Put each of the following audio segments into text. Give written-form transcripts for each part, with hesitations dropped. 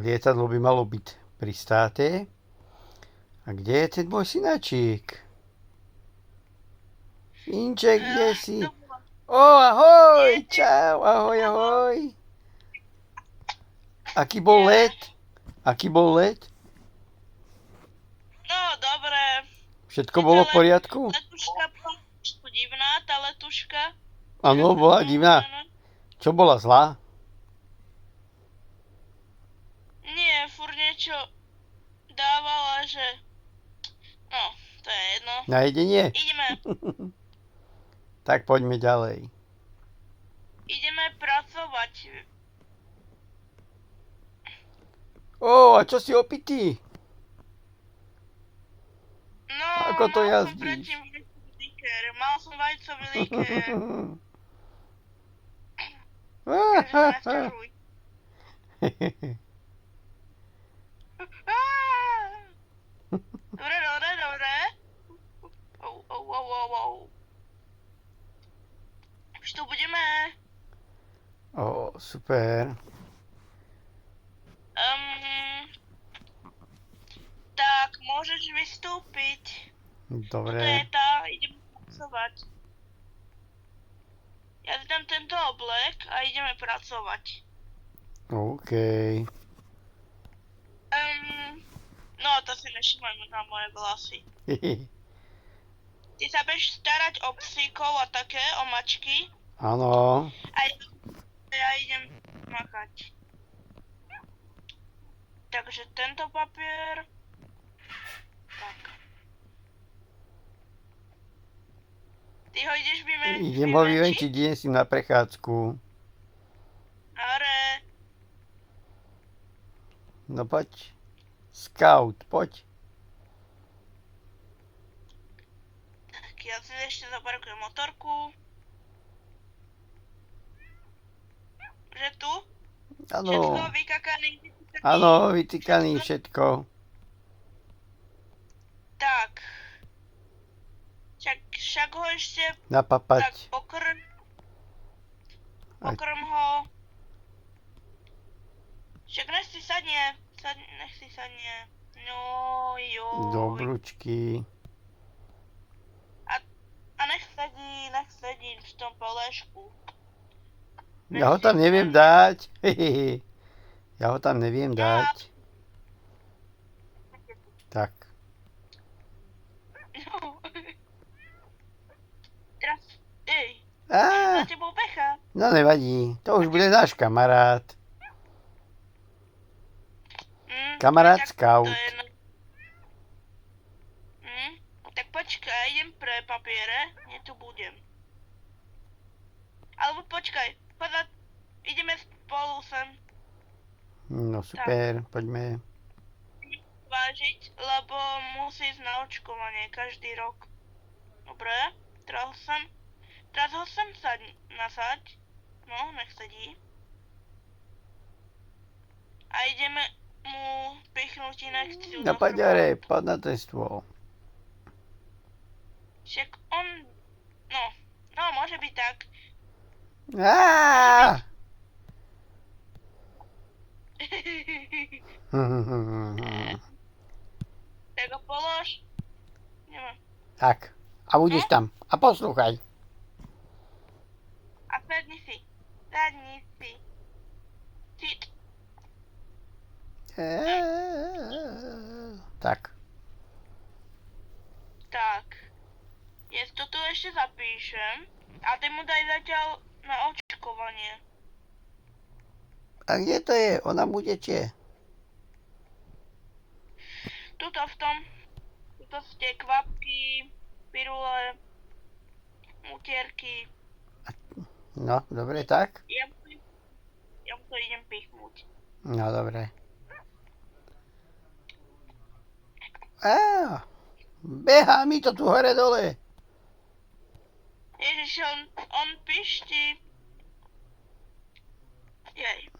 Lietadlo by malo byť pristáté. A kde je ten môj synačík? Inček, kde si? Ahoj, čau, ahoj. Aký bol let? No, dobre. Všetko bolo v poriadku? Letuška bola divná, tá letuška. Áno, bola divná. Čo bola zlá? Nie, furt niečo dávala, že... No, to je jedno. Na jedenie? Ideme. Tak poďme ďalej. Ideme pracovať. A čo si opitý? No, Ako to mal som jazdíš? predtým vajcový likér. Takže sa nesťažuj. Dobre. Už tu budeme. Super. Tak, môžeš vystúpiť. Dobre. Toto je tá, ideme pracovať. Ja si dám tento oblek a ideme pracovať. OK. No, to si nevšimaj na moje vlasy. Ty sa budeš starať o psíkov a také, o mačky. Áno. A ja idem makať. Takže tento papier. Tak. Ty ho ideš vyvenčiť? Idem ho vyvenčiť, idem si na prechádzku. Dobre. No poď. Scout, poď. Tak ja si ešte zaparkujem motorku. Že tu? Áno. Všetko vykakaný. Áno, vytýkaný všetko. Tak. Však ho ešte tak Napapať. pokrm ho. Však nech si sadne. No joj. Dobrúčky. A nech sedí v tom poležku. Ja ho tam neviem dať. Ja ho tam neviem dať. Tak. No. Teraz, za tebou pecha. No nevadí. To už bude náš kamarát. Kamarát Scout. Tak počkaj, idem pre papiere. Nie tu budem. Alebo počkaj, ideme spolu sem. No super, poďme. Vážiť, lebo musí ísť na očkovanie každý rok. Dobre, teraz ho sem nasaď. No, nech sedí. A ideme mu pichnúť inekciu. Na paďare, poď na ten stôl. Však on... No, môže byť tak. Tak ho polož. Nemám. Tak, a budeš tam. A poslúchaj. A sadni si. Sit. Tak. Tak. Ja to tu ešte zapíšem. A ty mu daj zatiaľ na očkovanie. A kde to je? Ona mu tečie. Tuto sú tie kvapky, pirule, utierky. No, dobre, tak? Ja mu to idem pichnúť. No, dobre. Behá mi to tu hore dole. Ježiš, on pišti. Jej.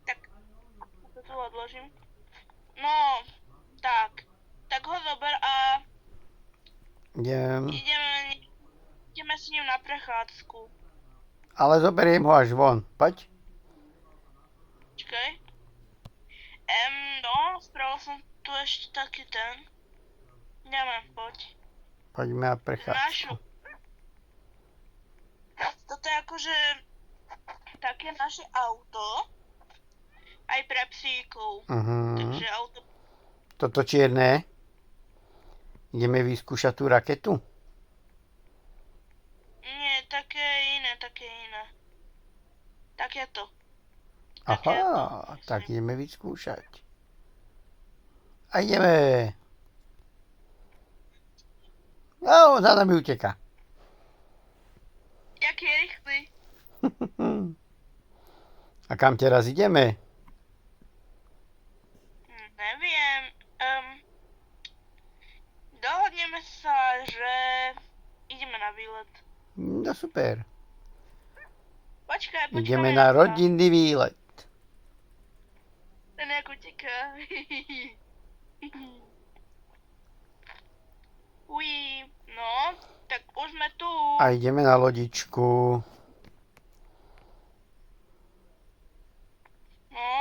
Tak, to tu odložím. No, tak. Tak ho zober a ideme s ním na prechádzku. Ale zoberiem ho až von. Poď. Počkaj. No, spravil som tu ešte taký ten. Ideme, poď. Poďme na Našu. prechádzku. Toto je akože také naše auto. Aj pre psíkov. Takže auto... Toto čierne. Ideme vyskúšať tú raketu? Nie, také iné. Takéto. Aha, tak ideme vyskúšať. A ideme. No, za nami uteká. Jaký je rýchly. A kam teraz ideme? Neviem. Dohodneme sa, že ideme na výlet. No super. Počkaj. Ideme na rodinný výlet. Ten jak uteká. Ují, no, tak už sme tu. A ideme na lodičku. No,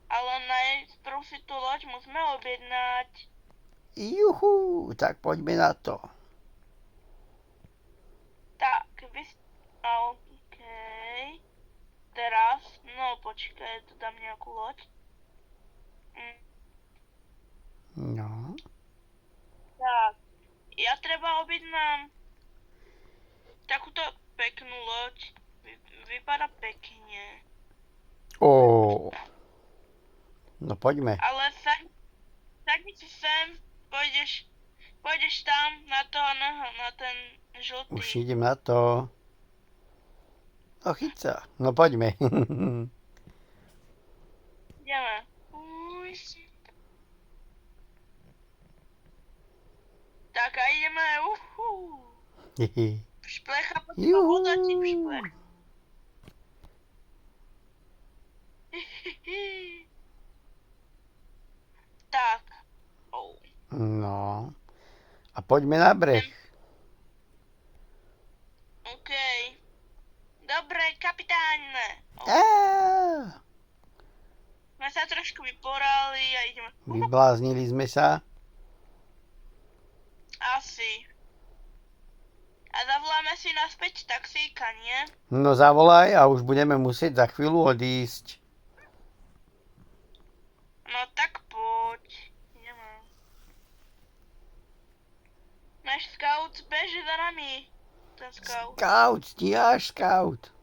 ale najprv si tú loď musíme objednať. Juhu, tak poďme na to. Tak, okej. Teraz, no počkaj, tu dám nejakú loď. No. Tak, ja treba objednám takúto peknú loď. Vypadá pekne. Ó. No poďme. Ale sadni si sem, pôjdeš tam na to, na ten žltý. Už idem na to. No chyť sa. No poďme. Ideme. Tak a ideme. Šplecha, poďme hodnotím šplech. Tak. No. A poďme na breh. OK. Dobre, kapitáne. Sme sa trošku vyporali a ideme. Vybláznili sme sa. Asi. A zavoláme si naspäť taxíka, nie? No zavolaj a už budeme musieť za chvíľu odísť. No tak poď. Ideme. Náš scout beží za nami. Ten scout. Scout, stíhaš scout.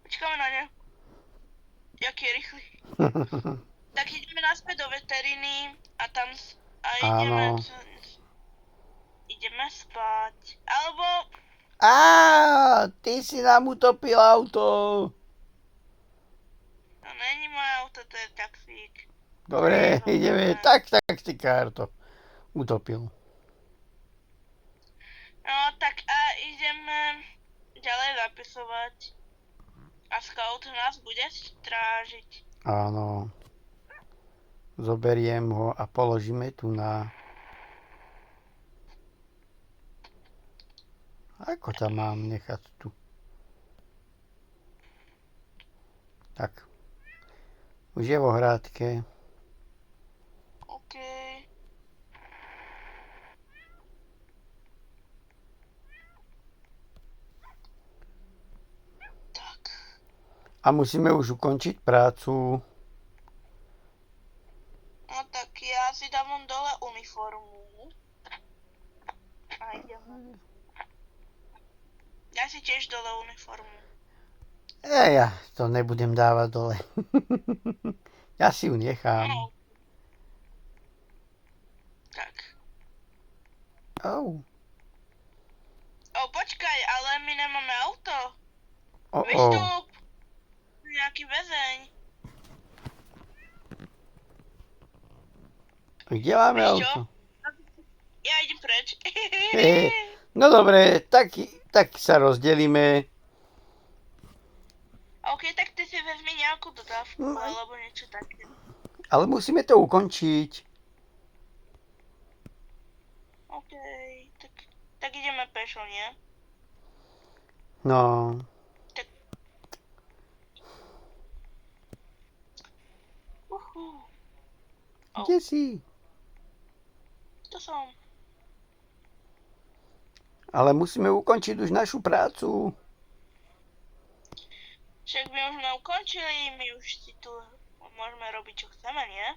Počkáme na ne. Jaký je rýchly. Tak ideme naspäť do veteriny a tam ideme spať. Alebo... Ty si nám utopil auto. To není moje auto, to je taxík. Dobre, ideme. Taxikár to utopil. No tak a ideme ďalej zapisovať. A scout nás bude strážiť. Áno. Zoberiem ho a položíme tu na... Ako tam mám nechať tu? Tak. Už je vo hrádke. OK. Tak. A musíme už ukončiť prácu. No tak ja si dávam dole uniformu. A ideme. Ja si tiež dole uniformu. Ja to nebudem dávať dole. Ja si ju nechám. No. Tak. Počkaj, ale my nemáme auto. Vystup. Nejaký väzeň. Kde máme Vieš čo? auto? Ja idem preč. No dobre, tak sa rozdelíme. OK, tak ty si vezmi nejakú dodávku, alebo niečo také. Ale musíme to ukončiť. OK, tak ideme pešo, nie? No. Tak Kde si? To som. Ale musíme ukončiť už našu prácu. Však my už sme ukončili, my už si tu môžeme robiť čo chceme, nie?